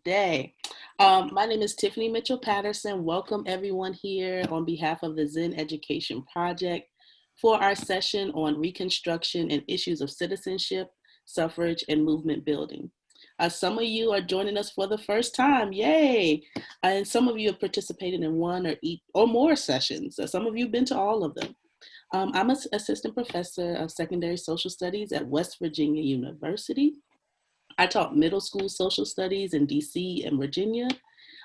Day. My name is Tiffany Mitchell Patterson. Welcome everyone here on behalf of the Zen Education Project for our session on Reconstruction and issues of citizenship, suffrage, and movement building. Some of you are joining us for the first time, yay! And some of you have participated in one or more sessions. Some of you have been to all of them. I'm an assistant professor of secondary social studies at West Virginia University. I taught middle school social studies in DC and Virginia.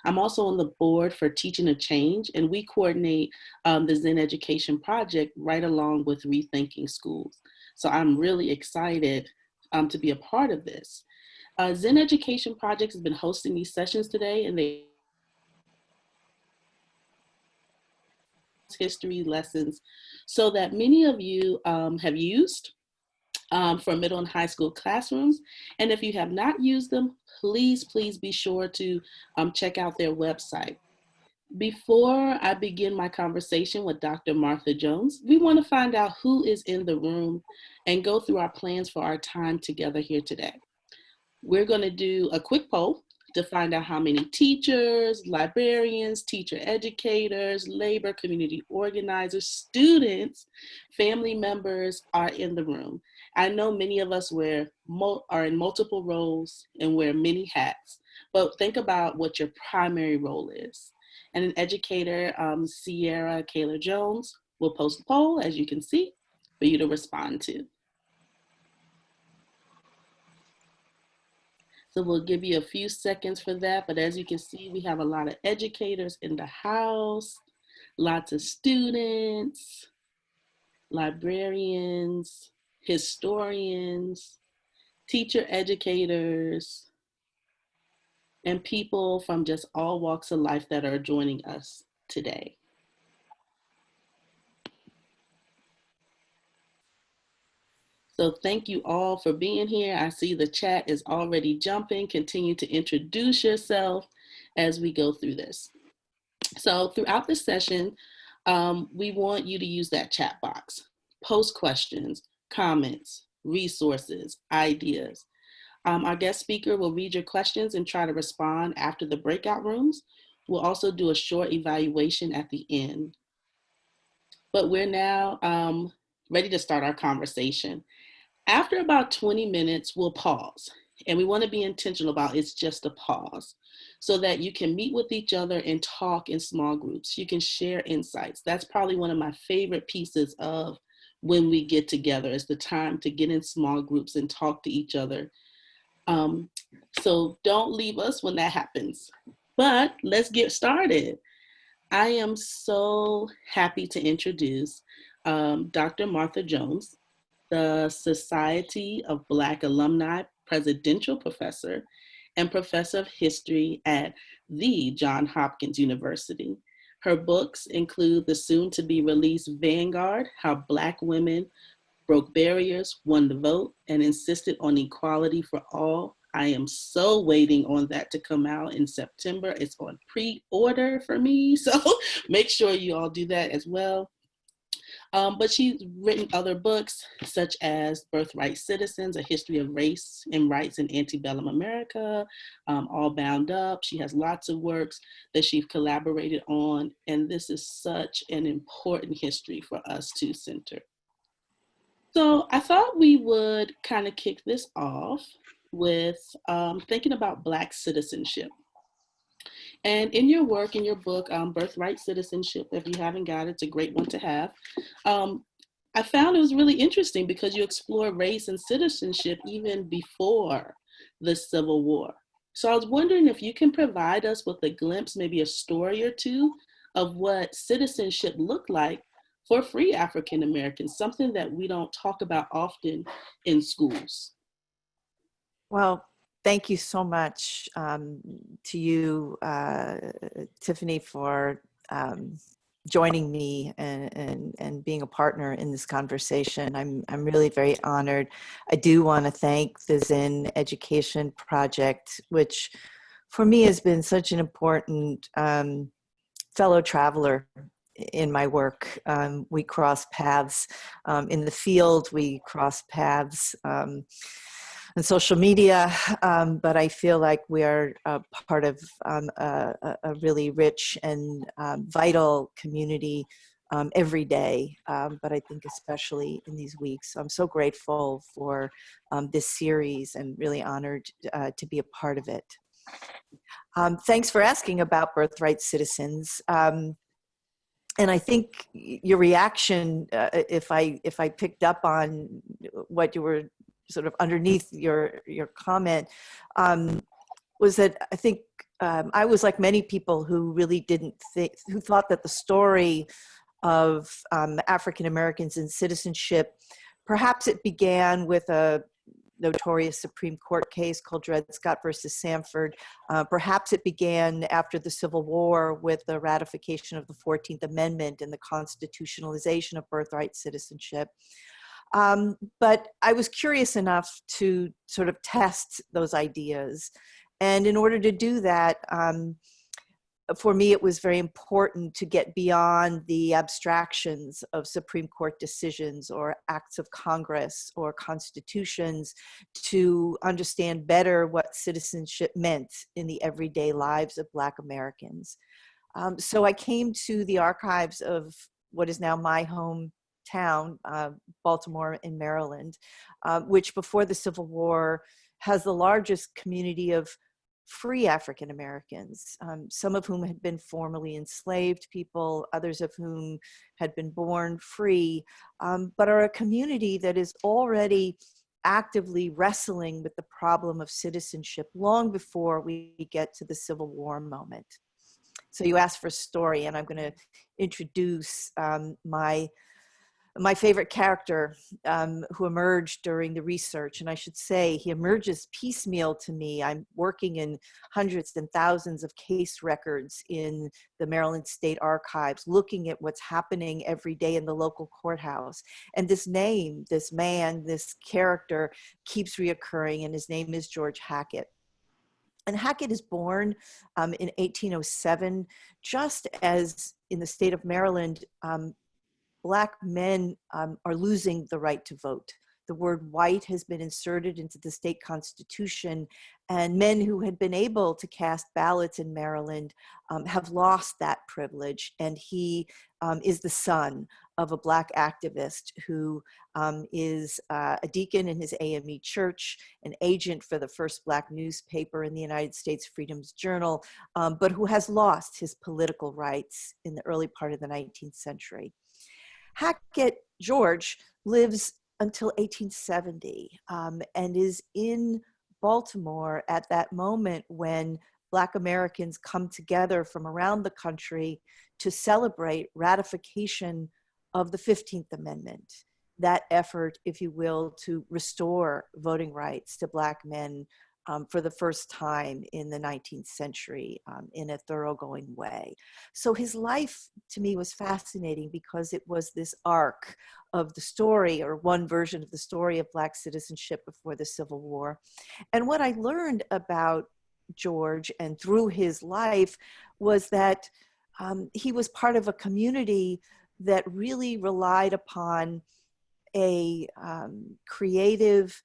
I'm also on the board for Teaching a Change, and we coordinate the Zen Education Project right along with Rethinking Schools. So I'm really excited to be a part of this. Zen Education Project has been hosting these sessions today, and they history lessons so that many of you have used for middle and high school classrooms. And if you have not used them, please be sure to check out their website. Before I begin my conversation with Dr. Martha Jones, we want to find out who is in the room and go through our plans for our time together here today. We're going to do a quick poll to find out how many teachers, librarians, teacher educators, labor community organizers, students, family members are in the room. I know many of us are in multiple roles and wear many hats, but think about what your primary role is. And an educator, Sierra Kayla Jones, will post a poll, as you can see, for you to respond to. So we'll give you a few seconds for that. But as you can see, we have a lot of educators in the house, lots of students, librarians, historians, teacher educators, and people from just all walks of life that are joining us today. So thank you all for being here. I see the chat is already jumping. Continue to introduce yourself as we go through this. So throughout the session, we want you to use that chat box. Post questions, comments, resources, ideas. Our guest speaker will read your questions and try to respond after the breakout rooms. We'll also do a short evaluation at the end. But we're now ready to start our conversation. After about 20 minutes, we'll pause. And we want to be intentional about it's just a pause so that you can meet with each other and talk in small groups. You can share insights. That's probably one of my favorite pieces of when we get together is the time to get in small groups and talk to each other. So don't leave us when that happens. But let's get started. I am so happy to introduce Dr. Martha Jones, the Society of Black Alumni Presidential Professor and Professor of History at the Johns Hopkins University. Her books include the soon-to-be-released Vanguard, How Black Women Broke Barriers, Won the Vote, and Insisted on Equality for All. I am so waiting on that to come out in September. It's on pre-order for me, so make sure you all do that as well. But she's written other books such as Birthright Citizens, A History of Race and Rights in Antebellum America, All Bound Up. She has lots of works that she's collaborated on, and this is such an important history for us to center. So I thought we would kind of kick this off with thinking about Black citizenship. And in your work, in your book, Birthright Citizenship, if you haven't got it, it's a great one to have. I found it was really interesting because you explore race and citizenship even before the Civil War. So I was wondering if you can provide us with a glimpse, maybe a story or two of what citizenship looked like for free African Americans, something that we don't talk about often in schools. Well, thank you so much to you, Tiffany, for joining me and being a partner in this conversation. I'm really very honored. I do want to thank the Zen Education Project, which for me has been such an important fellow traveler in my work. We cross paths in the field. We cross paths social media, but I feel like we are part of a really rich and vital community every day, but I think especially in these weeks. So I'm so grateful for this series and really honored to be a part of it. Thanks for asking about Birthright Citizens. And I think your reaction, if I picked up on what you were sort of underneath your comment, was that I think I was like many people who really who thought that the story of African Americans in citizenship, perhaps it began with a notorious Supreme Court case called Dred Scott versus Sanford. Perhaps it began after the Civil War with the ratification of the 14th Amendment and the constitutionalization of birthright citizenship. But I was curious enough to sort of test those ideas. And in order to do that, for me, it was very important to get beyond the abstractions of Supreme Court decisions or acts of Congress or constitutions to understand better what citizenship meant in the everyday lives of Black Americans. So I came to the archives of what is now my hometown, Baltimore in Maryland, which before the Civil War has the largest community of free African Americans, some of whom had been formerly enslaved people, others of whom had been born free, but are a community that is already actively wrestling with the problem of citizenship long before we get to the Civil War moment. So you asked for a story, and I'm going to introduce my favorite character who emerged during the research. And I should say, he emerges piecemeal to me. I'm working in hundreds and thousands of case records in the Maryland State Archives, looking at what's happening every day in the local courthouse. And this name, this man, this character keeps reoccurring, and his name is George Hackett. And Hackett is born in 1807, just as in the state of Maryland, Black men are losing the right to vote. The word white has been inserted into the state constitution, and men who had been able to cast ballots in Maryland have lost that privilege. And he is the son of a Black activist who is a deacon in his AME church, an agent for the first Black newspaper in the United States, Freedom's Journal, but who has lost his political rights in the early part of the 19th century. Hackett, George, lives until 1870 and is in Baltimore at that moment when Black Americans come together from around the country to celebrate ratification of the 15th Amendment, that effort, if you will, to restore voting rights to Black men for the first time in the 19th century in a thoroughgoing way. So his life to me was fascinating because it was this arc of the story, or one version of the story of Black citizenship before the Civil War. And what I learned about George and through his life was that he was part of a community that really relied upon a creative,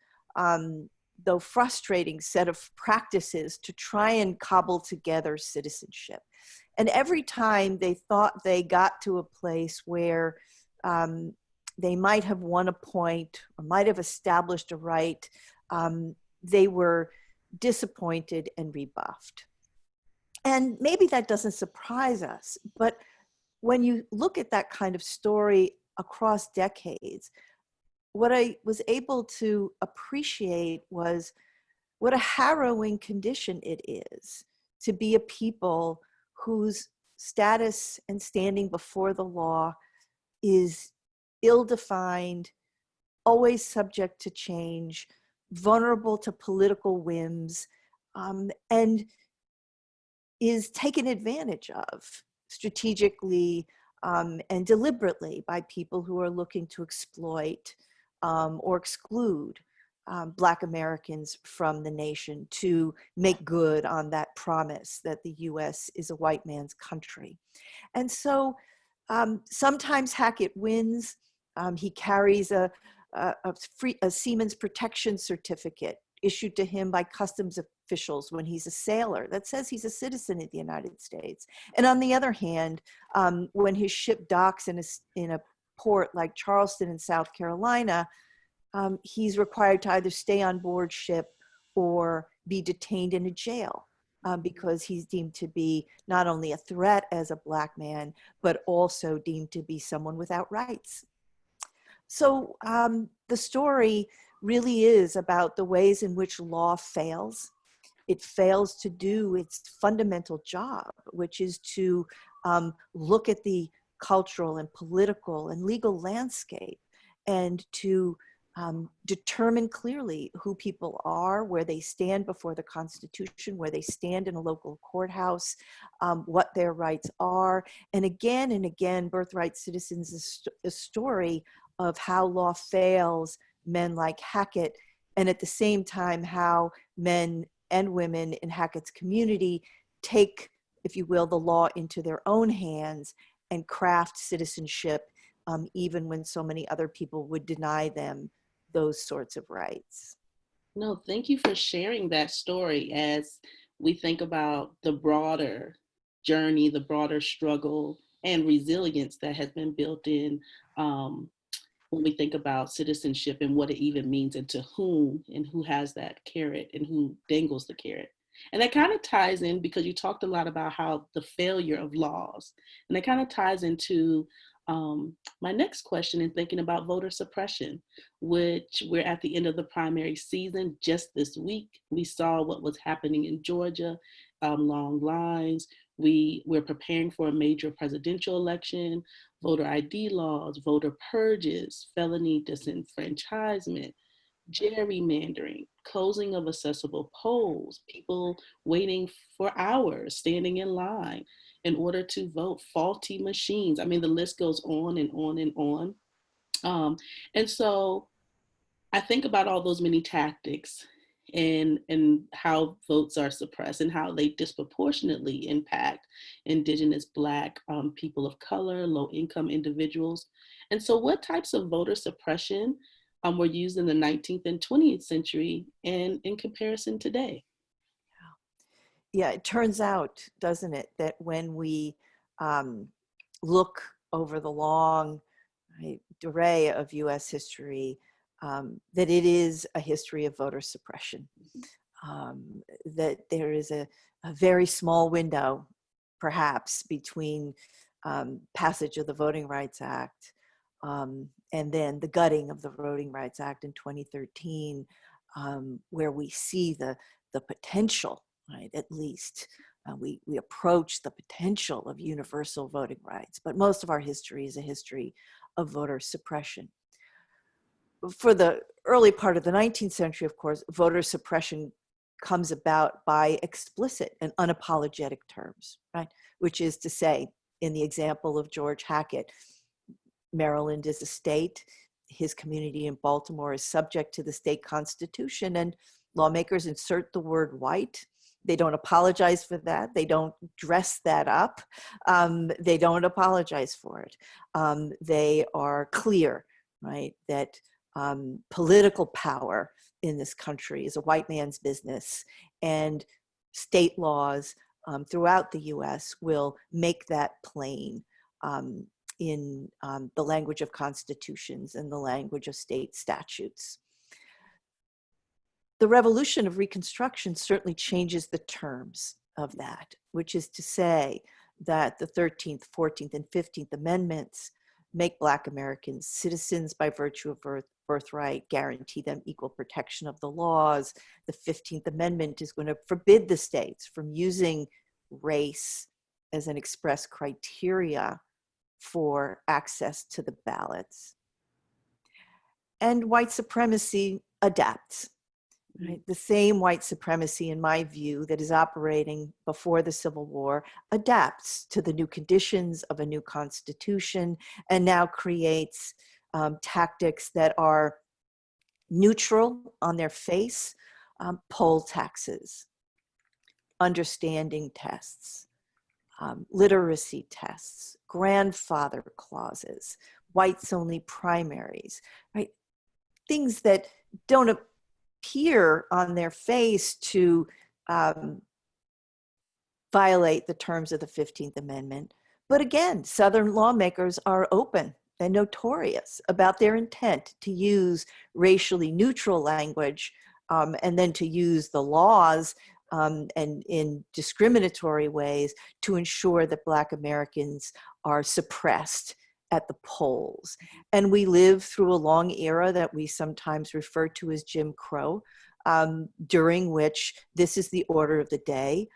though frustrating set of practices to try and cobble together citizenship. And every time they thought they got to a place where they might have won a point or might have established a right, they were disappointed and rebuffed. And maybe that doesn't surprise us, but when you look at that kind of story across decades, what I was able to appreciate was what a harrowing condition it is to be a people whose status and standing before the law is ill-defined, always subject to change, vulnerable to political whims, and is taken advantage of strategically and deliberately by people who are looking to exploit or exclude Black Americans from the nation to make good on that promise that the US is a white man's country. And so sometimes Hackett wins. He carries a Seaman's Protection Certificate issued to him by customs officials when he's a sailor that says he's a citizen of the United States. And on the other hand, when his ship docks in a port like Charleston in South Carolina, he's required to either stay on board ship or be detained in a jail because he's deemed to be not only a threat as a Black man, but also deemed to be someone without rights. So the story really is about the ways in which law fails. It fails to do its fundamental job, which is to look at the cultural and political and legal landscape and to determine clearly who people are, where they stand before the Constitution, where they stand in a local courthouse, what their rights are. And again, Birthright Citizens is a story of how law fails men like Hackett, and at the same time, how men and women in Hackett's community take, if you will, the law into their own hands and craft citizenship, even when so many other people would deny them those sorts of rights. No, thank you for sharing that story as we think about the broader journey, the broader struggle and resilience that has been built in when we think about citizenship and what it even means and to whom and who has that carrot and who dangles the carrot. And that kind of ties in because you talked a lot about how the failure of laws, and that kind of ties into my next question in thinking about voter suppression, which we're at the end of the primary season. Just this week, we saw what was happening in Georgia, long lines. We're preparing for a major presidential election, voter ID laws, voter purges, felony disenfranchisement, gerrymandering, closing of accessible polls, people waiting for hours, standing in line in order to vote, faulty machines. I mean, the list goes on and on and on. And so I think about all those many tactics and how votes are suppressed and how they disproportionately impact Indigenous, Black, people of color, low-income individuals. And so what types of voter suppression were used in the 19th and 20th century and in comparison today? Yeah, it turns out, doesn't it, that when we look over the long array of US history, that it is a history of voter suppression, that there is a very small window, perhaps, between passage of the Voting Rights Act and then the gutting of the Voting Rights Act in 2013, where we see the potential, right, at least. We approach the potential of universal voting rights, but most of our history is a history of voter suppression. For the early part of the 19th century, of course, voter suppression comes about by explicit and unapologetic terms, right? Which is to say, in the example of George Hackett, Maryland is a state, his community in Baltimore is subject to the state constitution, and lawmakers insert the word white. They don't apologize for that. They don't dress that up. They don't apologize for it. They are clear, right, that political power in this country is a white man's business, and state laws throughout the US will make that plain in the language of constitutions and the language of state statutes. The revolution of Reconstruction certainly changes the terms of that, which is to say that the 13th, 14th, and 15th Amendments make Black Americans citizens by virtue of birthright, guarantee them equal protection of the laws. The 15th Amendment is going to forbid the states from using race as an express criteria for access to the ballots. And white supremacy adapts. Right? The same white supremacy, in my view, that is operating before the Civil War adapts to the new conditions of a new constitution and now creates tactics that are neutral on their face, poll taxes, understanding tests, literacy tests, grandfather clauses, whites-only primaries, right? Things that don't appear on their face to violate the terms of the 15th Amendment. But again, Southern lawmakers are open and notorious about their intent to use racially neutral language and then to use the laws and in discriminatory ways to ensure that Black Americans are suppressed at the polls. And we live through a long era that we sometimes refer to as Jim Crow, during which this is the order of the day.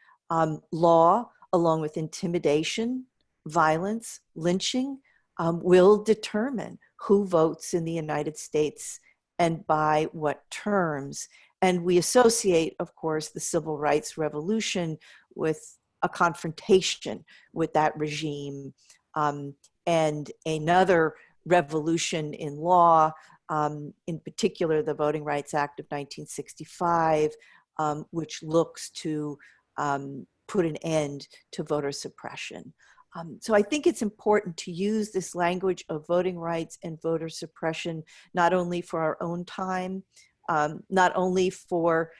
Law, along with intimidation, violence, lynching, will determine who votes in the United States and by what terms. And we associate, of course, the Civil Rights Revolution with a confrontation with that regime. And another revolution in law, in particular, the Voting Rights Act of 1965, which looks to put an end to voter suppression. So I think it's important to use this language of voting rights and voter suppression, not only for our own time, not only for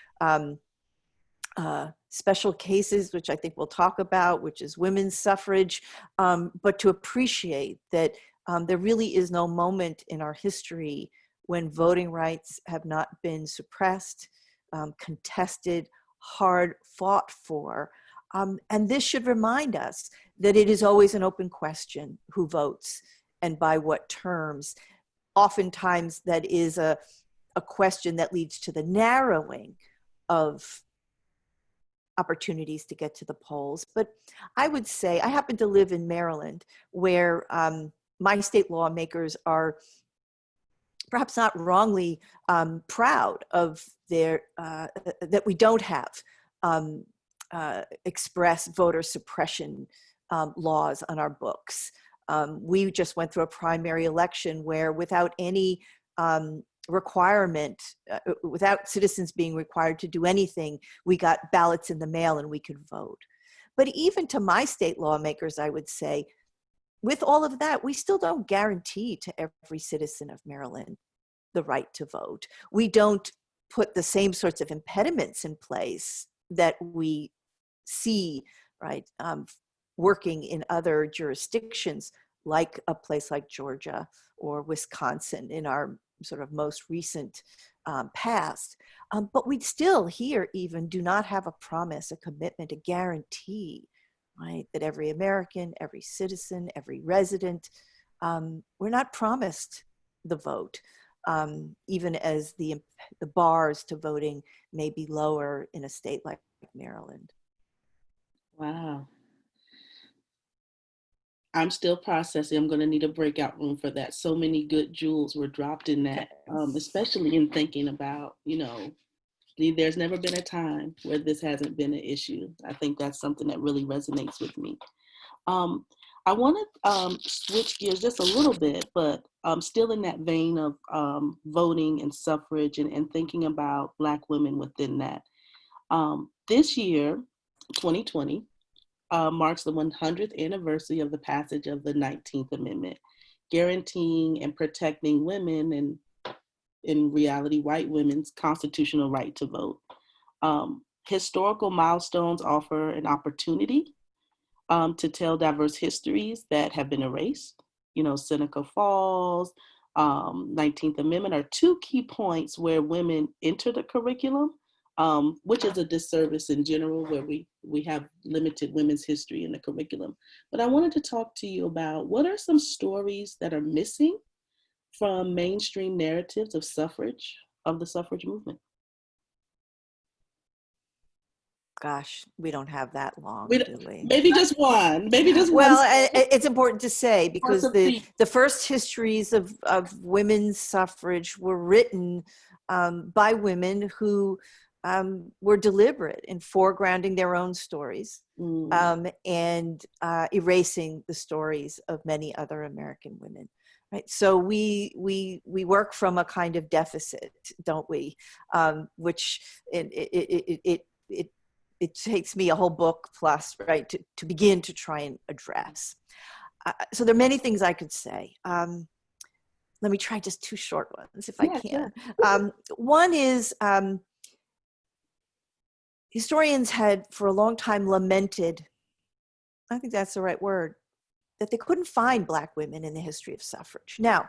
special cases, which I think we'll talk about, which is women's suffrage, but to appreciate that there really is no moment in our history when voting rights have not been suppressed, contested, hard fought for. And this should remind us that it is always an open question who votes and by what terms. Oftentimes that is a question that leads to the narrowing of opportunities to get to the polls. But I would say, I happen to live in Maryland, where my state lawmakers are perhaps not wrongly proud of their, that we don't have express voter suppression laws on our books. We just went through a primary election where without any requirement, without citizens being required to do anything, we got ballots in the mail and we could vote. But even to my state lawmakers, I would say, with all of that, we still don't guarantee to every citizen of Maryland the right to vote. We don't put the same sorts of impediments in place that we see, right, working in other jurisdictions, like a place like Georgia or Wisconsin in our sort of most recent past. But we still here even do not have a promise, a commitment, a guarantee, right, that every American, every citizen, every resident, we're not promised the vote, even as the bars to voting may be lower in a state like Maryland. Wow. I'm still processing. I'm going to need a breakout room for that. So many good jewels were dropped in that, especially in thinking about, there's never been a time where this hasn't been an issue. I think that's something that really resonates with me. I want to switch gears just a little bit, but still in that vein of voting and suffrage and thinking about Black women within that. This year, 2020, marks the 100th anniversary of the passage of the 19th Amendment, guaranteeing and protecting women and, in reality, white women's constitutional right to vote. Historical milestones offer an opportunity to tell diverse histories that have been erased. Seneca Falls, 19th Amendment are two key points where women enter the curriculum, which is a disservice in general, where we have limited women's history in the curriculum. But I wanted to talk to you about what are some stories that are missing from mainstream narratives of the suffrage movement. Gosh, we don't have that long, do we? Maybe just one. Well, it's important to say, because the first histories of women's suffrage were written by women who were deliberate in foregrounding their own stories and erasing the stories of many other American women. Right. So we work from a kind of deficit, don't we? Which it takes me a whole book plus, right, to begin to try and address. So there are many things I could say. Let me try just two short ones if I Yeah, can. sure. One is historians had for a long time lamented, I think that's the right word, that they couldn't find Black women in the history of suffrage. Now,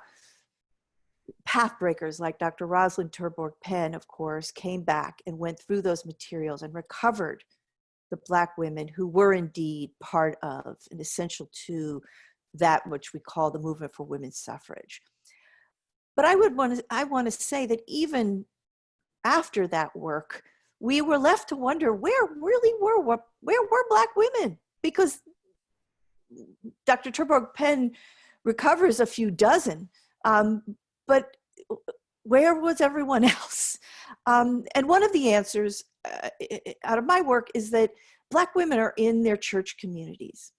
pathbreakers like Dr. Rosalind Terborg Penn, of course, came back and went through those materials and recovered the Black women who were indeed part of and essential to that which we call the movement for women's suffrage. But I want to say that even after that work, we were left to wonder where were Black women? Because Dr. Terborg Penn recovers a few dozen, but where was everyone else? And one of the answers out of my work is that Black women are in their church communities.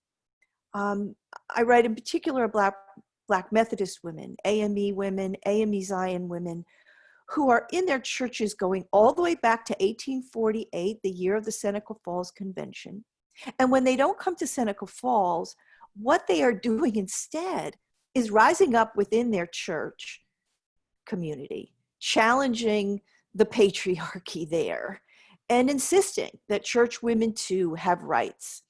I write in particular about Black Methodist women, AME Zion women, who are in their churches going all the way back to 1848, the year of the Seneca Falls Convention. And when they don't come to Seneca Falls, what they are doing instead is rising up within their church community, challenging the patriarchy there, and insisting that church women too have rights.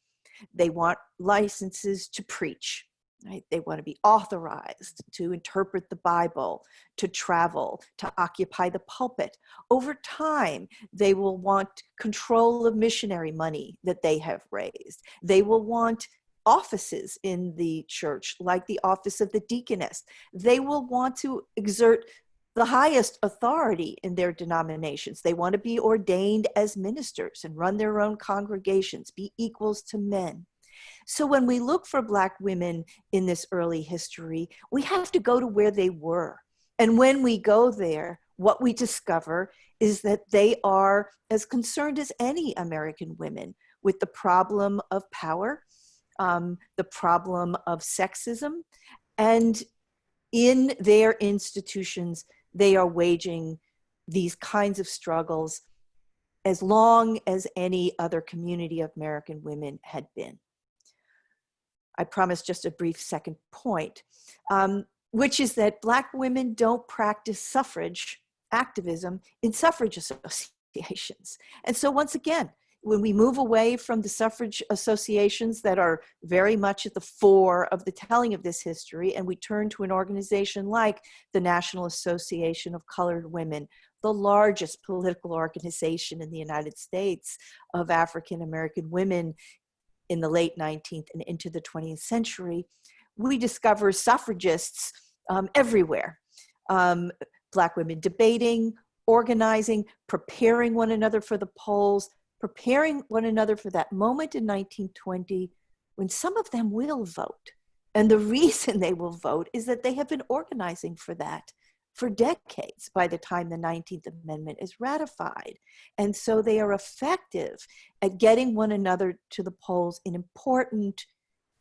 They want licenses to preach. Right? They want to be authorized to interpret the Bible, to travel, to occupy the pulpit. Over time, they will want control of missionary money that they have raised. They will want offices in the church, like the office of the deaconess. They will want to exert the highest authority in their denominations. They want to be ordained as ministers and run their own congregations, be equals to men. So when we look for Black women in this early history, we have to go to where they were. And when we go there, what we discover is that they are as concerned as any American women with the problem of power, the problem of sexism, and in their institutions, they are waging these kinds of struggles as long as any other community of American women had been. I promise just a brief second point, which is that Black women don't practice suffrage activism in suffrage associations. And so once again, when we move away from the suffrage associations that are very much at the fore of the telling of this history, and we turn to an organization like the National Association of Colored Women, the largest political organization in the United States of African American women in the late 19th and into the 20th century, we discover suffragists everywhere. Black women debating, organizing, preparing one another for the polls, preparing one another for that moment in 1920 when some of them will vote. And the reason they will vote is that they have been organizing for that for decades by the time the 19th Amendment is ratified. And so they are effective at getting one another to the polls in important,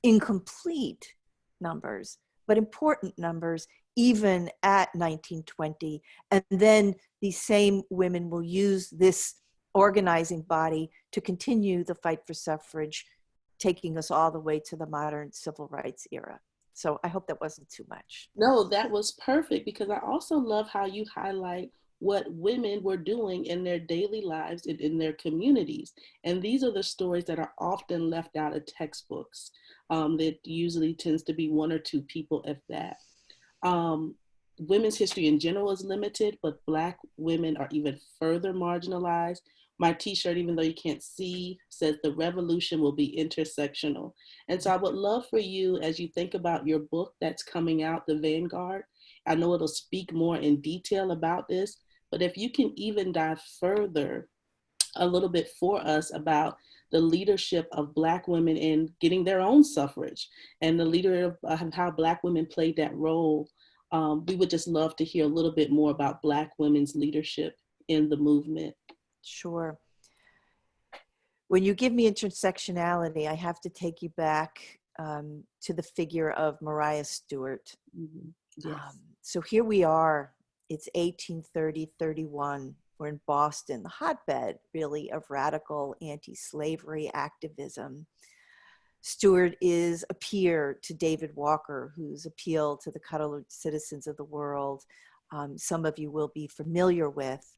incomplete numbers, but important numbers even at 1920. And then these same women will use this organizing body to continue the fight for suffrage, taking us all the way to the modern civil rights era. So I hope that wasn't too much. No, that was perfect because I also love how you highlight what women were doing in their daily lives and in their communities. And these are the stories that are often left out of textbooks. That usually tends to be one or two people, if that. Women's history in general is limited, but Black women are even further marginalized. My t-shirt, even though you can't see, says the revolution will be intersectional. And so I would love for you, as you think about your book that's coming out, The Vanguard, I know it'll speak more in detail about this, but if you can even dive further a little bit for us about the leadership of Black women in getting their own suffrage and the leader of how Black women played that role. We would just love to hear a little bit more about Black women's leadership in the movement. Sure. When you give me intersectionality, I have to take you back to the figure of Mariah Stewart. Mm-hmm. Yes. So here we are, it's 1830-31. We're in Boston, the hotbed really of radical anti-slavery activism. Stewart is a peer to David Walker, whose appeal to the colored citizens of the world some of you will be familiar with.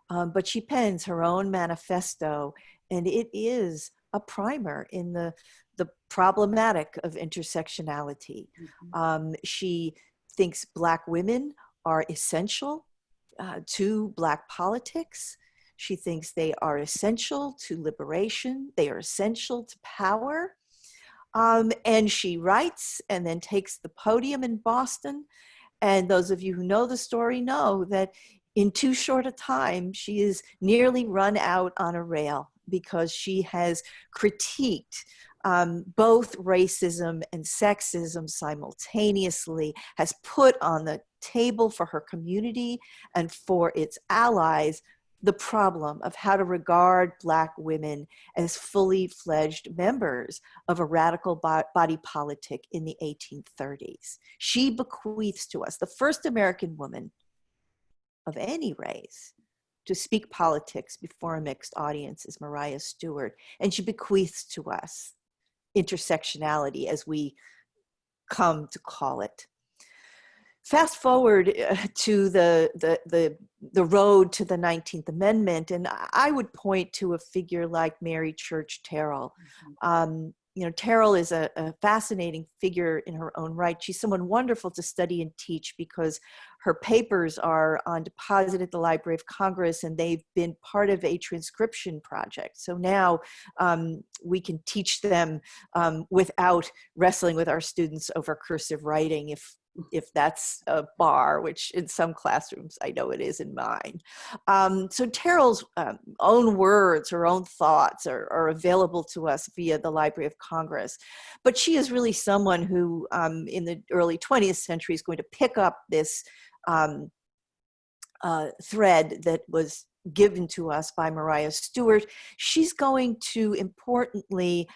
But she pens her own manifesto, and it is a primer in the problematic of intersectionality. She thinks Black women are essential to Black politics. She thinks they are essential to liberation. They are essential to power. And she writes and then takes the podium in Boston. And those of you who know the story know that in too short a time, she is nearly run out on a rail because she has critiqued both racism and sexism simultaneously, has put on the table for her community and for its allies the problem of how to regard Black women as fully fledged members of a radical body politic in the 1830s. She bequeaths to us, the first American woman of any race to speak politics before a mixed audience is Maria Stewart, and she bequeaths to us intersectionality, as we come to call it. Fast forward to the road to the 19th Amendment, and I would point to a figure like Mary Church Terrell. Terrell is a fascinating figure in her own right. She's someone wonderful to study and teach because her papers are on deposit at the Library of Congress, and they've been part of a transcription project. So now we can teach them without wrestling with our students over cursive writing, if that's a bar, which in some classrooms I know it is in mine. So Terrell's own words, her own thoughts are available to us via the Library of Congress. But she is really someone who in the early 20th century is going to pick up this thread that was given to us by Maria Stewart. She's going to importantly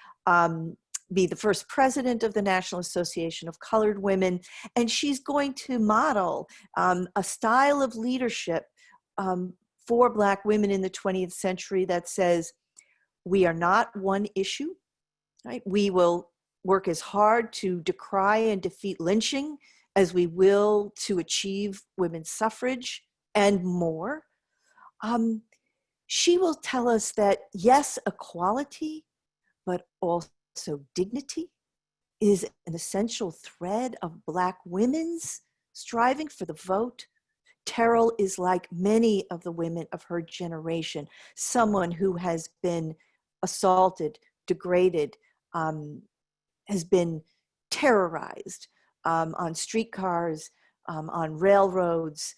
be the first president of the National Association of Colored Women, and she's going to model a style of leadership for Black women in the 20th century that says, we are not one issue, right? We will work as hard to decry and defeat lynching as we will to achieve women's suffrage and more. She will tell us that, yes, equality, but also dignity is an essential thread of Black women's striving for the vote. Terrell is like many of the women of her generation, someone who has been assaulted, degraded, has been terrorized on streetcars, on railroads.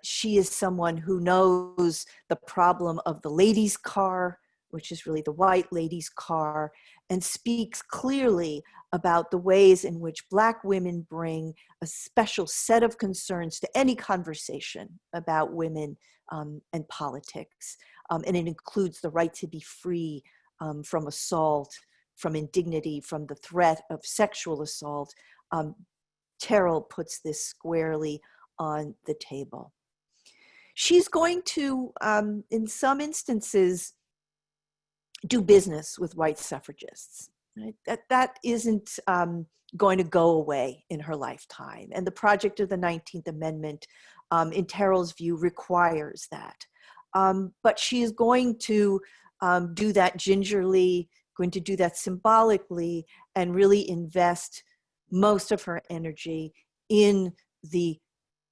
She is someone who knows the problem of the ladies' car, which is really the white ladies' car, and speaks clearly about the ways in which Black women bring a special set of concerns to any conversation about women and politics. And it includes the right to be free from assault, from indignity, from the threat of sexual assault. Terrell puts this squarely on the table. She's going to, in some instances, do business with white suffragists. Right? That isn't going to go away in her lifetime. And the project of the 19th Amendment, in Terrell's view, requires that. But she is going to do that gingerly, going to do that symbolically, and really invest most of her energy in the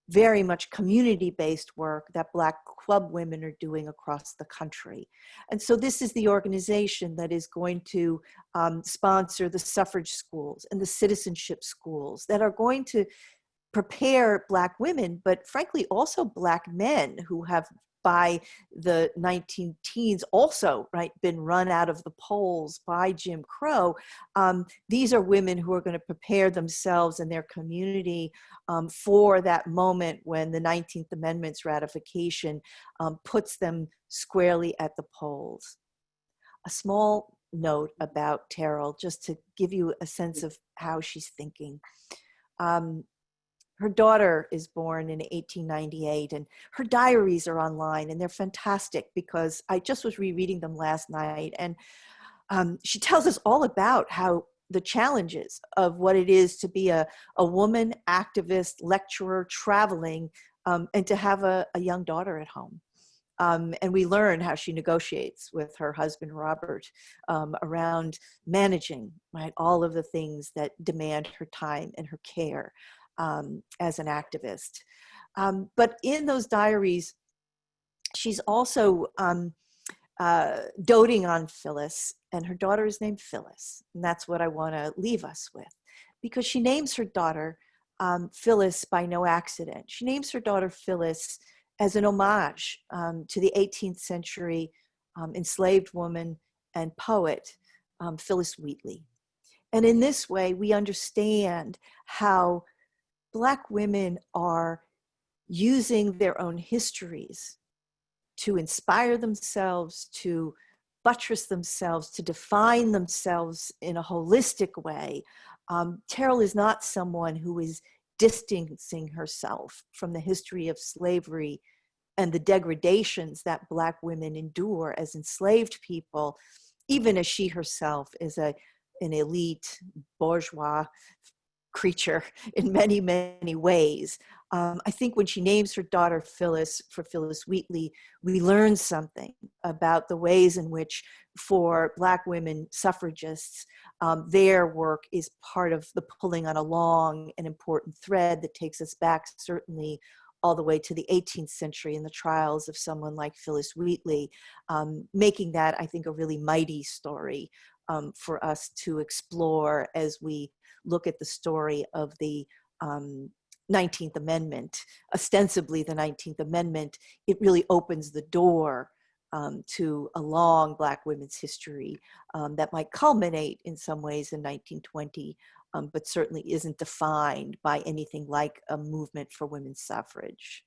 very much community-based work that Black club women are doing across the country. And so this is the organization that is going to sponsor the suffrage schools and the citizenship schools that are going to prepare Black women, but frankly also Black men who have by the 19 teens also, right, been run out of the polls by Jim Crow. These are women who are going to prepare themselves and their community for that moment when the 19th Amendment's ratification puts them squarely at the polls. A small note about Terrell, just to give you a sense of how she's thinking. Her daughter is born in 1898, and her diaries are online, and they're fantastic because I just was rereading them last night. And she tells us all about how the challenges of what it is to be a woman activist, lecturer, traveling, and to have a young daughter at home. And we learn how she negotiates with her husband, Robert, around managing, right, all of the things that demand her time and her care as an activist. But in those diaries, she's also doting on Phyllis, and her daughter is named Phyllis. And that's what I want to leave us with, because she names her daughter Phyllis by no accident. She names her daughter Phyllis as an homage to the 18th century enslaved woman and poet, Phyllis Wheatley. And in this way, we understand how Black women are using their own histories to inspire themselves, to buttress themselves, to define themselves in a holistic way. Terrell is not someone who is distancing herself from the history of slavery and the degradations that Black women endure as enslaved people, even as she herself is an elite bourgeois creature in many, many ways. I think when she names her daughter Phyllis for Phyllis Wheatley, we learn something about the ways in which, for Black women suffragists, their work is part of the pulling on a long and important thread that takes us back certainly all the way to the 18th century and the trials of someone like Phyllis Wheatley, making that, I think, a really mighty story for us to explore as we look at the story of the 19th Amendment. Ostensibly the 19th Amendment, it really opens the door to a long Black women's history that might culminate in some ways in 1920, but certainly isn't defined by anything like a movement for women's suffrage.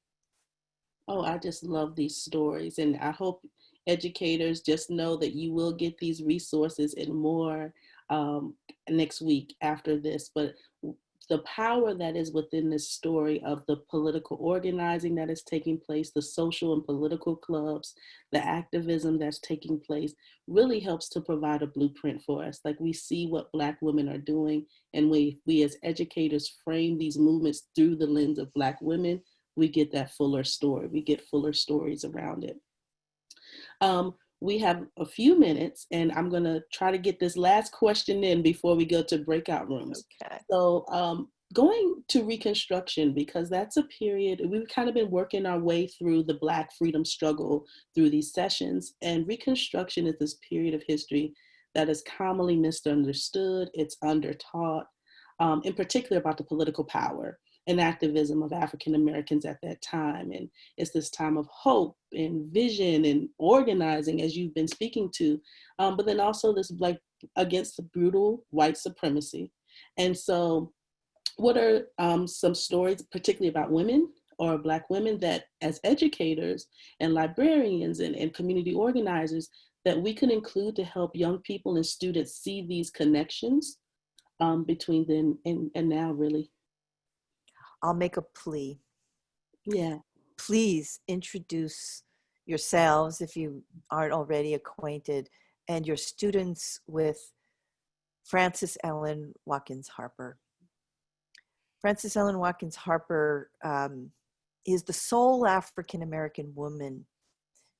Oh, I just love these stories. And I hope educators just know that you will get these resources and more next week after this. But the power that is within this story of the political organizing that is taking place, the social and political clubs, the activism that's taking place really helps to provide a blueprint for us. Like, we see what Black women are doing, and we as educators frame these movements through the lens of Black women, we get that fuller story. We get fuller stories around it. We have a few minutes, and I'm going to try to get this last question in before we go to breakout rooms. Okay. So going to Reconstruction, because that's a period, we've kind of been working our way through the Black freedom struggle through these sessions, and Reconstruction is this period of history that is commonly misunderstood, it's undertaught, in particular about the political power and activism of African Americans at that time. And it's this time of hope and vision and organizing, as you've been speaking to, but then also this, like, against the brutal white supremacy. And so what are some stories, particularly about women or Black women, that as educators and librarians and community organizers, that we can include to help young people and students see these connections between then and now, really? I'll make a plea. Yeah. Please introduce yourselves, if you aren't already acquainted, and your students with Frances Ellen Watkins Harper. Frances Ellen Watkins Harper is the sole African-American woman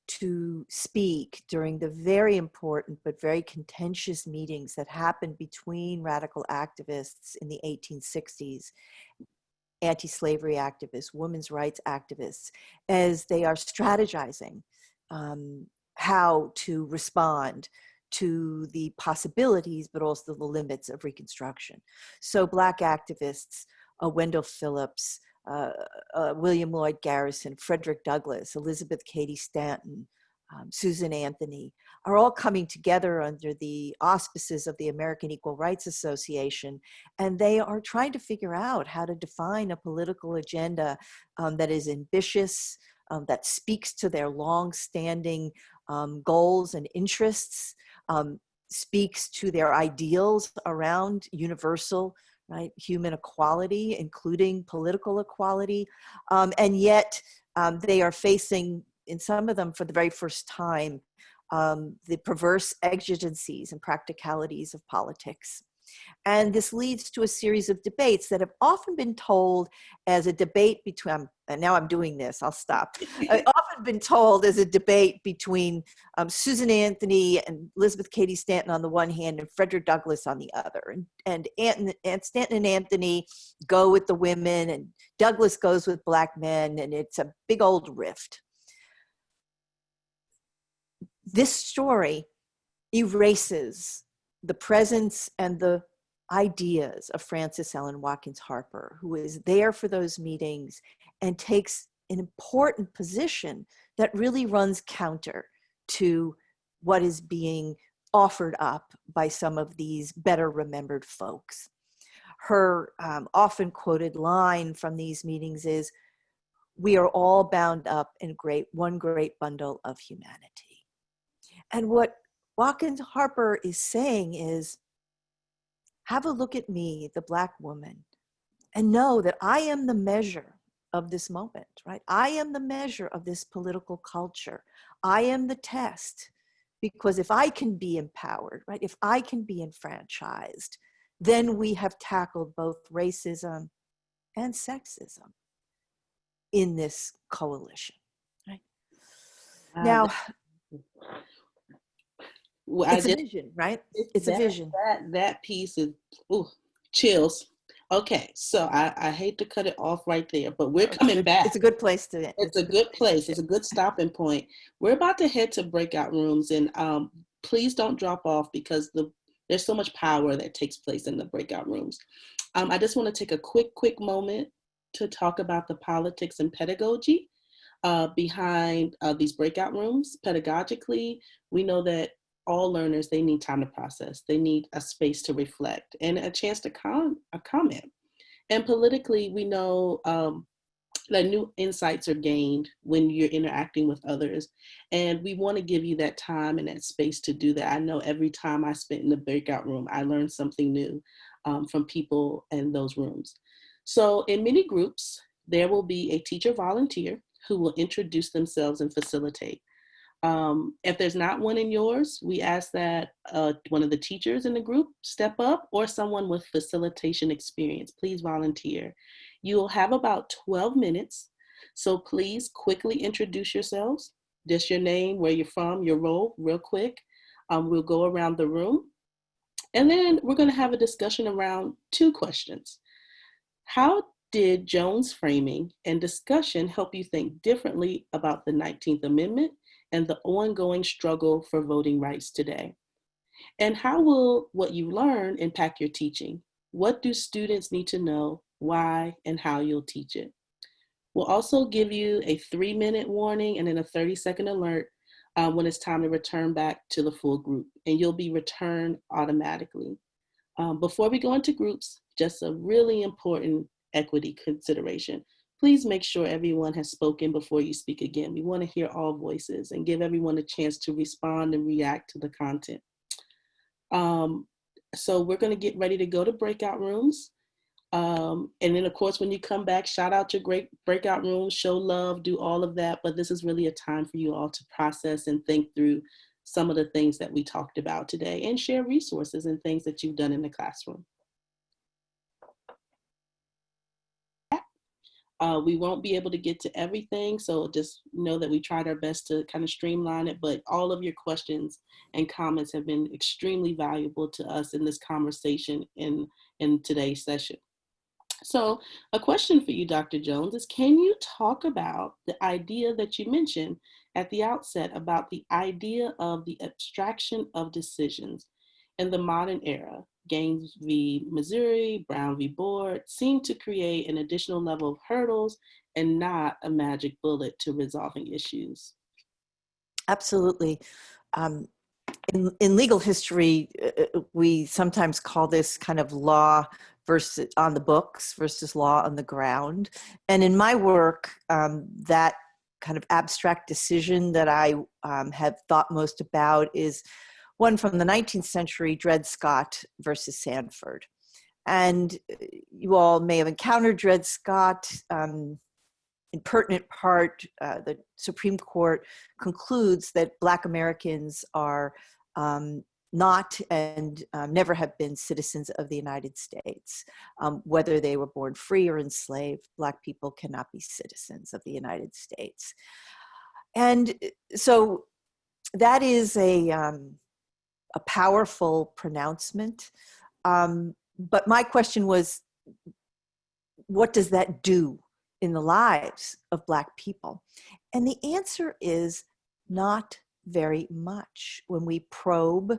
to speak during the very important but very contentious meetings that happened between radical activists in the 1860s, anti-slavery activists, women's rights activists, as they are strategizing how to respond to the possibilities, but also the limits of Reconstruction. So Black activists, Wendell Phillips, William Lloyd Garrison, Frederick Douglass, Elizabeth Cady Stanton, Susan Anthony, are all coming together under the auspices of the American Equal Rights Association, and they are trying to figure out how to define a political agenda that is ambitious, that speaks to their long-standing goals and interests, speaks to their ideals around universal, right, human equality, including political equality, and yet they are facing, in some of them for the very first time, the perverse exigencies and practicalities of politics. And this leads to a series of debates that have often been told as a debate between, and now I'm doing this, I'll stop. Often been told as a debate between Susan Anthony and Elizabeth Cady Stanton on the one hand and Frederick Douglass on the other. And Stanton and Anthony go with the women and Douglass goes with Black men, and it's a big old rift. This story erases the presence and the ideas of Frances Ellen Watkins Harper, who is there for those meetings and takes an important position that really runs counter to what is being offered up by some of these better remembered folks. Her often quoted line from these meetings is, "We are all bound up in one great bundle of humanity." And what Watkins Harper is saying is, have a look at me, the Black woman, and know that I am the measure of this moment, right? I am the measure of this political culture. I am the test, because if I can be empowered, right? If I can be enfranchised, then we have tackled both racism and sexism in this coalition, right? Now, well, it's a vision, right? It's a vision. That piece is, ooh, chills. Okay, so I hate to cut it off right there, but we're coming back. It's a good place to end. It's a good place. It's a good stopping point. We're about to head to breakout rooms, and please don't drop off, because there's so much power that takes place in the breakout rooms. I just want to take a quick moment to talk about the politics and pedagogy behind these breakout rooms. Pedagogically, we know that all learners, they need time to process. They need a space to reflect and a chance to comment. And politically, we know that new insights are gained when you're interacting with others. And we want to give you that time and that space to do that. I know every time I spent in the breakout room, I learned something new from people in those rooms. So in many groups, there will be a teacher volunteer who will introduce themselves and facilitate. If there's not one in yours, we ask that one of the teachers in the group step up, or someone with facilitation experience. Please volunteer. You'll have about 12 minutes, so please quickly introduce yourselves. Just your name, where you're from, your role, real quick. We'll go around the room, and then we're going to have a discussion around 2 questions. How did Jones framing and discussion help you think differently about the 19th Amendment and the ongoing struggle for voting rights today? And how will what you learn impact your teaching? What do students need to know, why, and how you'll teach it? We'll also give you a 3-minute warning and then a 30-second alert when it's time to return back to the full group, and you'll be returned automatically. Before we go into groups, just a really important equity consideration. Please make sure everyone has spoken before you speak again. We want to hear all voices and give everyone a chance to respond and react to the content. So we're going to get ready to go to breakout rooms. And then, of course, when you come back, shout out your great breakout rooms, show love, do all of that. But this is really a time for you all to process and think through some of the things that we talked about today, and share resources and things that you've done in the classroom. We won't be able to get to everything, so just know that we tried our best to kind of streamline it, but all of your questions and comments have been extremely valuable to us in this conversation in today's session. So a question for you, Dr. Jones, is can you talk about the idea that you mentioned at the outset about the idea of the abstraction of decisions in the modern era? Gaines v. Missouri, Brown v. Board seem to create an additional level of hurdles and not a magic bullet to resolving issues. Absolutely. In legal history, we sometimes call this kind of law versus on the books versus law on the ground. And in my work, that kind of abstract decision that I have thought most about is one from the 19th century, Dred Scott versus Sanford. And you all may have encountered Dred Scott in pertinent part, the Supreme Court concludes that Black Americans are not and never have been citizens of the United States. Whether they were born free or enslaved, Black people cannot be citizens of the United States. And so that is a powerful pronouncement. But my question was, what does that do in the lives of Black people? And the answer is not very much. When we probe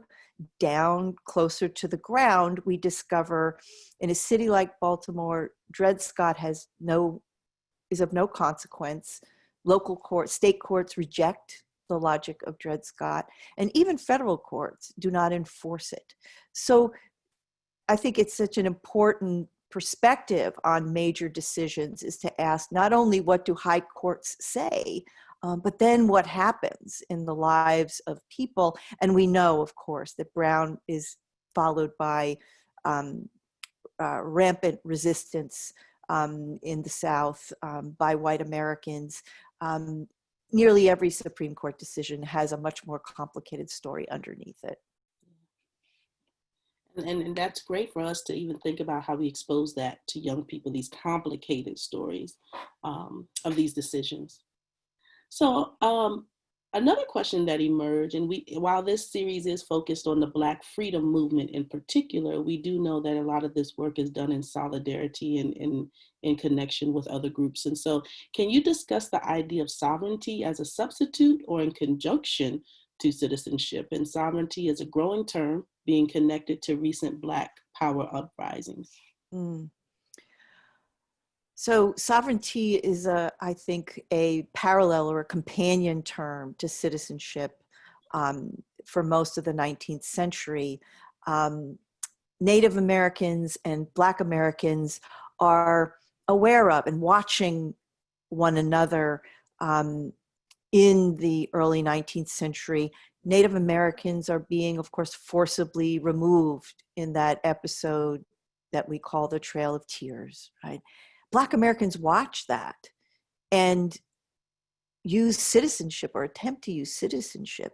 down closer to the ground, we discover in a city like Baltimore, Dred Scott is of no consequence. Local courts, state courts reject the logic of Dred Scott, and even federal courts do not enforce it. So I think it's such an important perspective on major decisions is to ask not only what do high courts say, but then what happens in the lives of people. And we know, of course, that Brown is followed by rampant resistance in the South by white Americans. Nearly every Supreme Court decision has a much more complicated story underneath it. And that's great for us to even think about how we expose that to young people, these complicated stories of these decisions. So another question that emerged, and while this series is focused on the Black freedom movement in particular, we do know that a lot of this work is done in solidarity and in connection with other groups. And so can you discuss the idea of sovereignty as a substitute or in conjunction to citizenship? And sovereignty is a growing term being connected to recent Black power uprisings. So sovereignty is, I think, a parallel or a companion term to citizenship for most of the 19th century. Native Americans and Black Americans are aware of and watching one another in the early 19th century. Native Americans are being, of course, forcibly removed in that episode that we call the Trail of Tears, right? Black Americans watch that and use citizenship or attempt to use citizenship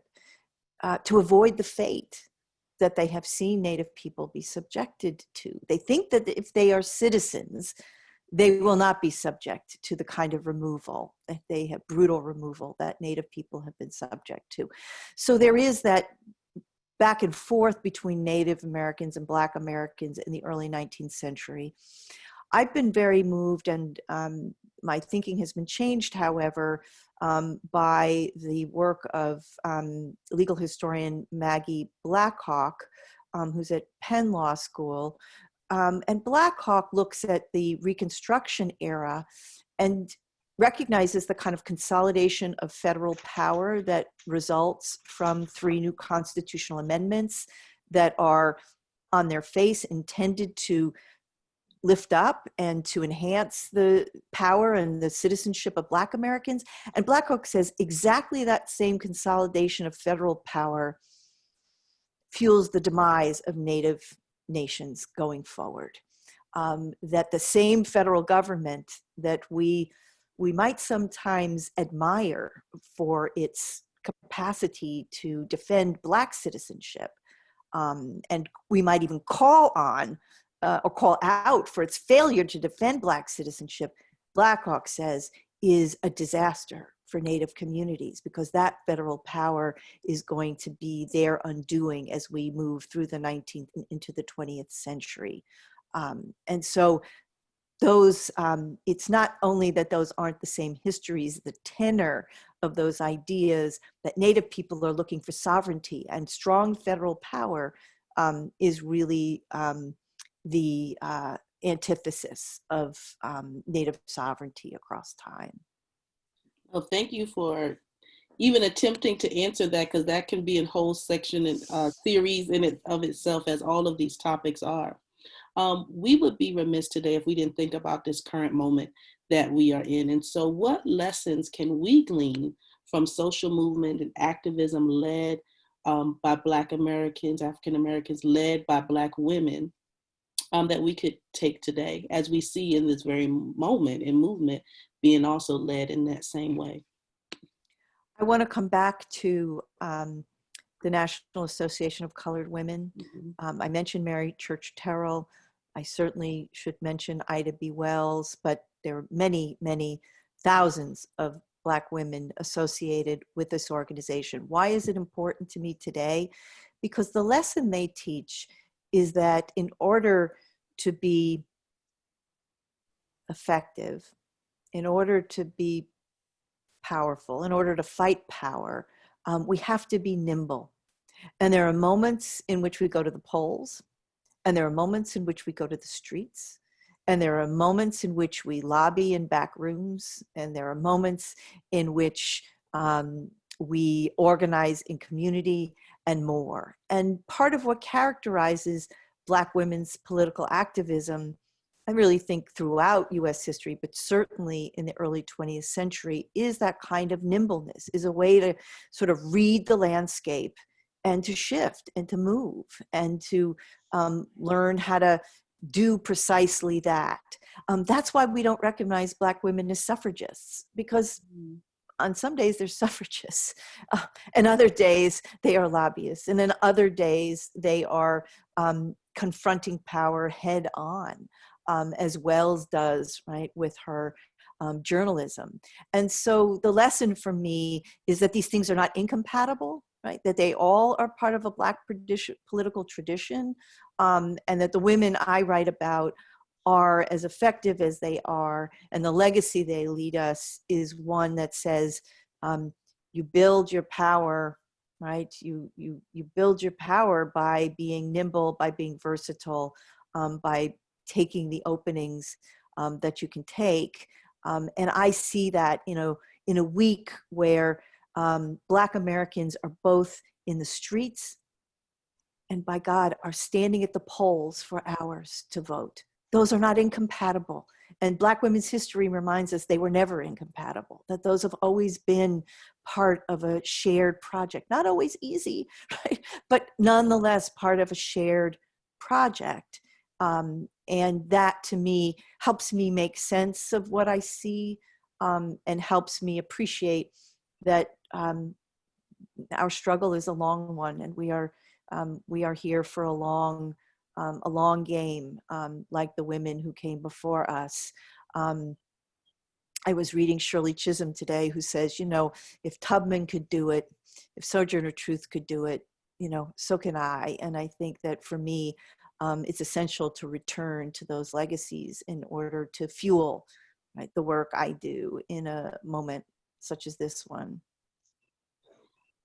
to avoid the fate that they have seen Native people be subjected to. They think that if they are citizens, they will not be subject to the kind of removal that they have, brutal removal that Native people have been subject to. So there is that back and forth between Native Americans and Black Americans in the early 19th century. I've been very moved, and my thinking has been changed, however, by the work of legal historian Maggie Blackhawk, who's at Penn Law School. And Blackhawk looks at the Reconstruction era and recognizes the kind of consolidation of federal power that results from 3 new constitutional amendments that are on their face intended to lift up and to enhance the power and the citizenship of Black Americans. And Blackhawk says exactly that same consolidation of federal power fuels the demise of Native nations going forward. That the same federal government that we might sometimes admire for its capacity to defend Black citizenship, and we might even call on or call out for its failure to defend Black citizenship, Blackhawk says is a disaster for Native communities, because that federal power is going to be their undoing as we move through the 19th and into the 20th century. And so those, it's not only that those aren't the same histories, the tenor of those ideas that Native people are looking for sovereignty and strong federal power is really the antithesis of Native sovereignty across time. Well, thank you for even attempting to answer that, because that can be a whole section and series in it of itself, as all of these topics are. We would be remiss today if we didn't think about this current moment that we are in. And so what lessons can we glean from social movement and activism led by Black Americans, African Americans, led by Black women that we could take today, as we see in this very moment and movement being also led in that same way. I want to come back to the National Association of Colored Women. I mentioned Mary Church Terrell. I certainly should mention Ida B. Wells, but there are many, many thousands of Black women associated with this organization. Why is it important to me today? Because the lesson they teach is that in order to be effective, in order to be powerful, in order to fight power, we have to be nimble. And there are moments in which we go to the polls, and there are moments in which we go to the streets, and there are moments in which we lobby in back rooms, and there are moments in which we organize in community and more. And part of what characterizes Black women's political activism, I really think throughout US history, but certainly in the early 20th century, is that kind of nimbleness, is a way to sort of read the landscape and to shift and to move and to learn how to do precisely that. That's why we don't recognize Black women as suffragists, because on some days they're suffragists, and other days they are lobbyists, and then other days they are confronting power head on, as Wells does, right, with her journalism. And so the lesson for me is that these things are not incompatible, right? That they all are part of a Black political tradition, and that the women I write about are as effective as they are, and the legacy they lead us is one that says, you build your power, right? You build your power by being nimble, by being versatile, by taking the openings that you can take. And I see that, you know, in a week where Black Americans are both in the streets and, by God, are standing at the polls for hours to vote. Those are not incompatible. And Black women's history reminds us they were never incompatible, that those have always been part of a shared project. Not always easy, right? But nonetheless part of a shared project. And that, to me, helps me make sense of what I see, and helps me appreciate that our struggle is a long one, and we are here for a long game, like the women who came before us. I was reading Shirley Chisholm today, who says, you know, if Tubman could do it, if Sojourner Truth could do it, you know, so can I. And I think that for me, it's essential to return to those legacies in order to fuel, right, the work I do in a moment such as this one.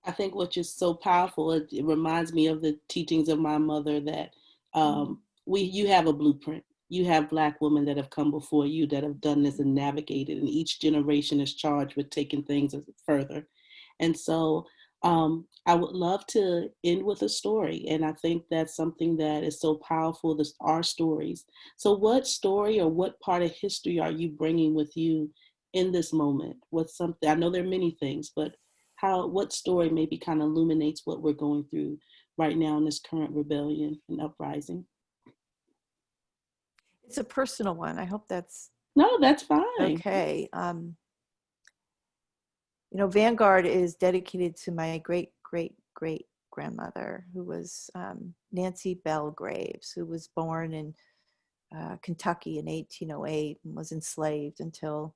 I think what is so powerful, it reminds me of the teachings of my mother that you have a blueprint. You have Black women that have come before you that have done this and navigated, and each generation is charged with taking things further. And so I would love to end with a story. And I think that's something that is so powerful, our stories. So what story or what part of history are you bringing with you in this moment? What's something, I know there are many things, but what story maybe kind of illuminates what we're going through right now in this current rebellion and uprising? It's a personal one. I hope that's No, that's fine. okay. You know, Vanguard is dedicated to my great grandmother, who was Nancy Bell Graves, who was born in Kentucky in 1808 and was enslaved until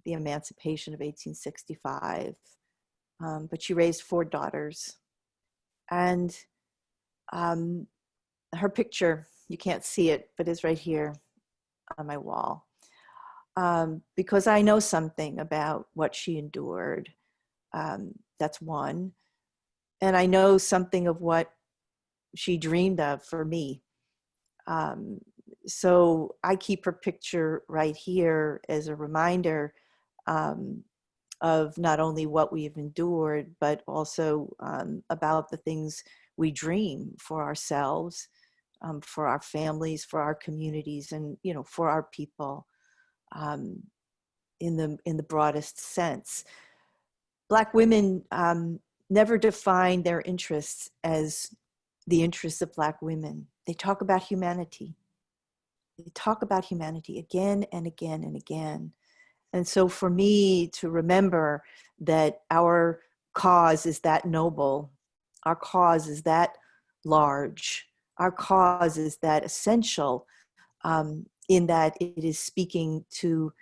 the emancipation of 1865. But she raised 4 daughters. And her picture, you can't see it, but is right here on my wall. Because I know something about what she endured. That's one. And I know something of what she dreamed of for me. So I keep her picture right here as a reminder of not only what we've endured, but also about the things we dream for ourselves, for our families, for our communities, and, you know, for our people. In the broadest sense, Black women never define their interests as the interests of Black women. They talk about humanity. they talk about humanity again and again and again. And so for me to remember that our cause is that noble, our cause is that large, our cause is that essential, in that it is speaking to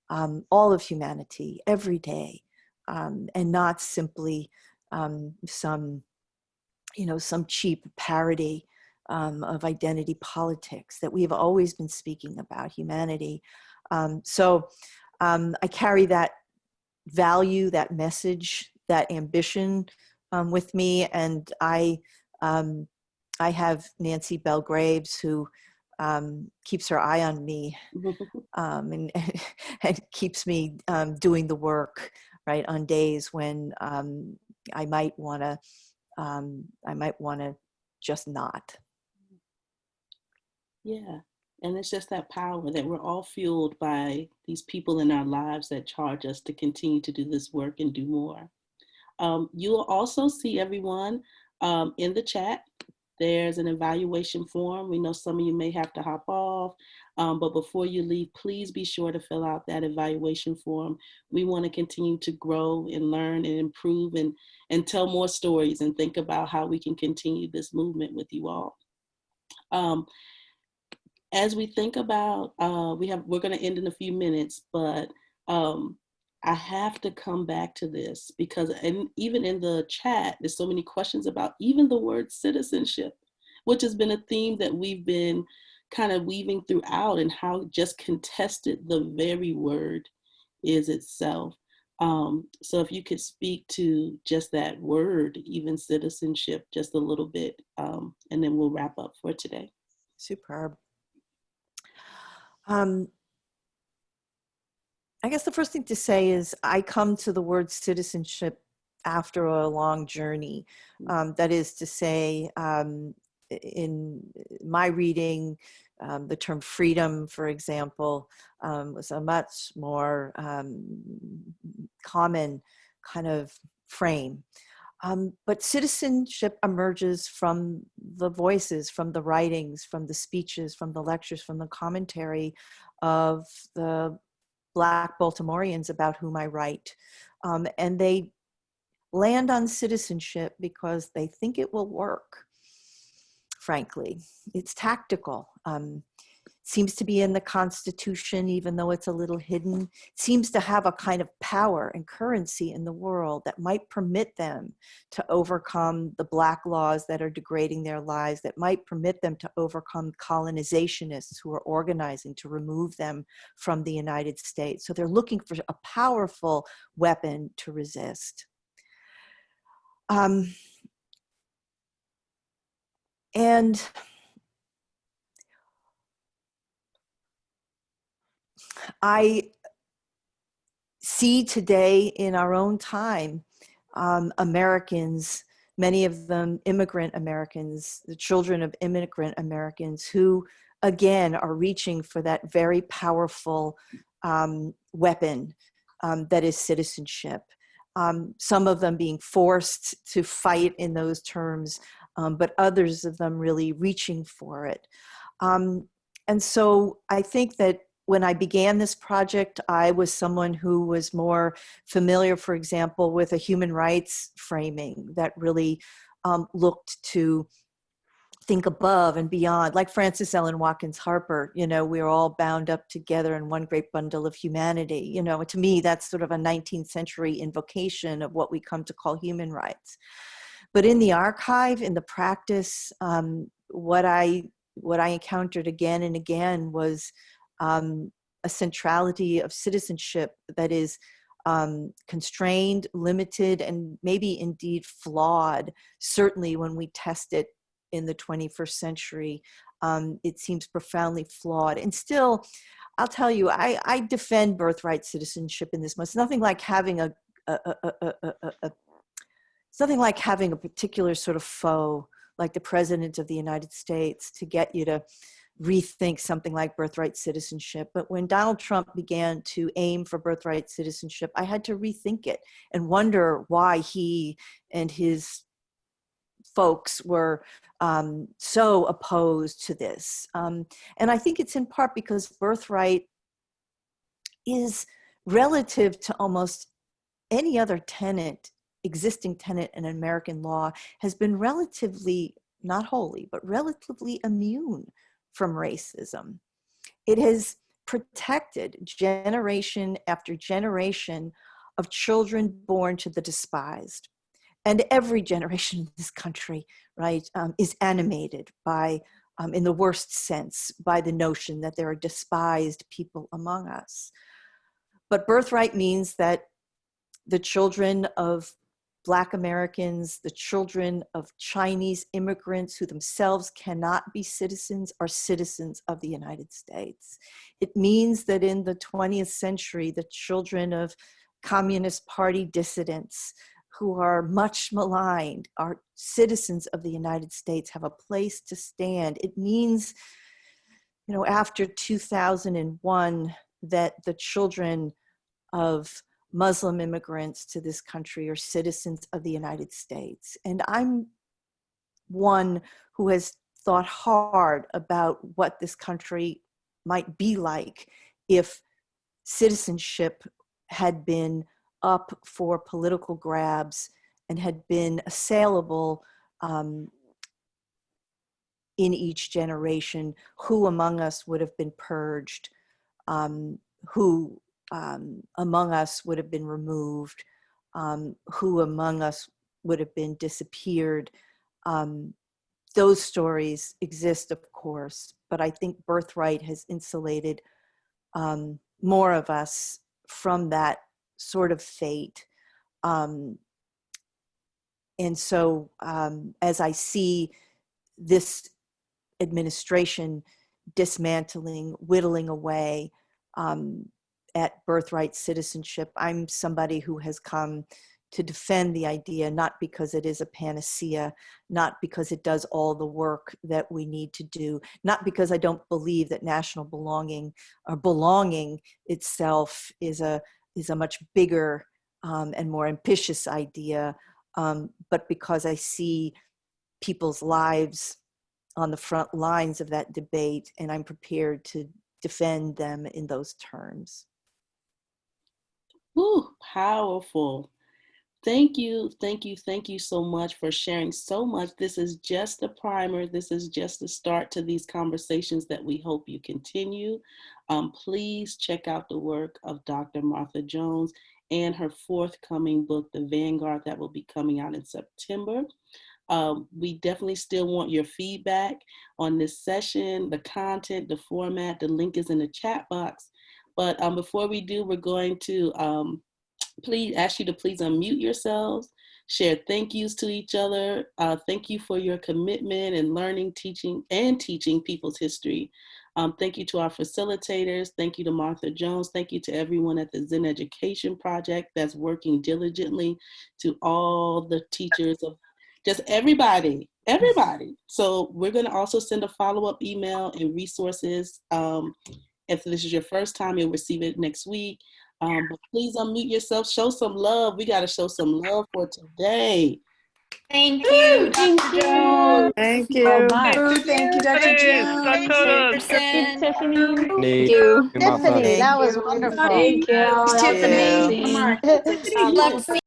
all of humanity every day, and not simply some cheap parody of identity politics, that we've always been speaking about humanity. So I carry that value, that message, that ambition with me, and I have Nancy Bell Graves, who keeps her eye on me, and keeps me doing the work, right, on days when I might want to just not. Yeah. And it's just that power that we're all fueled by these people in our lives that charge us to continue to do this work and do more. You will also see everyone in the chat. There's an evaluation form. We know some of you may have to hop off, but before you leave, please be sure to fill out that evaluation form. We want to continue to grow and learn and improve and tell more stories and think about how we can continue this movement with you all. As we think about, we're going to end in a few minutes, but I have to come back to this because, and even in the chat, there's so many questions about even the word citizenship, which has been a theme that we've been kind of weaving throughout, and how just contested the very word is itself. So if you could speak to just that word, even citizenship, just a little bit, and then we'll wrap up for today. Superb. I guess the first thing to say is I come to the word citizenship after a long journey. That is to say, in my reading, the term freedom, for example, was a much more common kind of frame. But citizenship emerges from the voices, from the writings, from the speeches, from the lectures, from the commentary of the Black Baltimoreans about whom I write. And they land on citizenship because they think it will work, frankly. It's tactical. Seems to be in the Constitution, even though it's a little hidden. It seems to have a kind of power and currency in the world that might permit them to overcome the Black laws that are degrading their lives, that might permit them to overcome colonizationists who are organizing to remove them from the United States. So they're looking for a powerful weapon to resist. And I see today in our own time, Americans, many of them immigrant Americans, the children of immigrant Americans, who again are reaching for that very powerful weapon that is citizenship. Some of them being forced to fight in those terms, but others of them really reaching for it. And so I think that when I began this project, I was someone who was more familiar, for example, with a human rights framing that really looked to think above and beyond, like Frances Ellen Watkins Harper, we're all bound up together in one great bundle of humanity. To me, that's sort of a 19th century invocation of what we come to call human rights. But in the archive, in the practice, what I encountered again and again was a centrality of citizenship that is constrained, limited, and maybe indeed flawed. Certainly when we test it in the 21st century, it seems profoundly flawed. And still, I'll tell you, I defend birthright citizenship in this moment. It's nothing like having it's nothing like having a particular sort of foe, like the President of the United States, to get you to rethink something like birthright citizenship. But when Donald Trump began to aim for birthright citizenship, I had to rethink it and wonder why he and his folks were so opposed to this. And I think it's in part because birthright is relative to almost any other existing tenet in American law, has been relatively, not wholly, but relatively immune from racism. It has protected generation after generation of children born to the despised. And every generation in this country, right, is animated by, in the worst sense, by the notion that there are despised people among us. But birthright means that the children of Black Americans, the children of Chinese immigrants who themselves cannot be citizens, are citizens of the United States. It means that in the 20th century, the children of Communist Party dissidents who are much maligned are citizens of the United States, have a place to stand. It means, after 2001, that the children of Muslim immigrants to this country are citizens of the United States. And I'm one who has thought hard about what this country might be like if citizenship had been up for political grabs and had been assailable in each generation. Who among us would have been purged? Who among us would have been removed? Who among us would have been disappeared? Those stories exist, of course, but I think birthright has insulated more of us from that sort of fate. And so as I see this administration dismantling, whittling away at birthright citizenship, I'm somebody who has come to defend the idea, not because it is a panacea, not because it does all the work that we need to do, not because I don't believe that national belonging or belonging itself is a much bigger and more ambitious idea, but because I see people's lives on the front lines of that debate, and I'm prepared to defend them in those terms. Ooh, powerful. Thank you so much for sharing so much. This is just a primer. This is just a start to these conversations that we hope you continue. Please check out the work of Dr. Martha Jones and her forthcoming book, The Vanguard, that will be coming out in September. We definitely still want your feedback on this session, the content, the format. The link is in the chat box. But before we do, we're going to please ask you to please unmute yourselves, share thank yous to each other. Thank you for your commitment in learning, teaching people's history. Thank you to our facilitators. Thank you to Martha Jones. Thank you to everyone at the Zen Education Project that's working diligently, to all the teachers of just everybody. So we're gonna also send a follow-up email and resources. If this is your first time, you'll receive it next week. But please unmute yourself, show some love. We got to show some love for today. Thank you, Dr. Jones. Thank you. So much. Thank you, Dr. Jones. Patterson. Tiffany. Thank you. Tiffany, Thank that was you. wonderful. Thank you. That was Tiffany. amazing. Tiffany. Love to see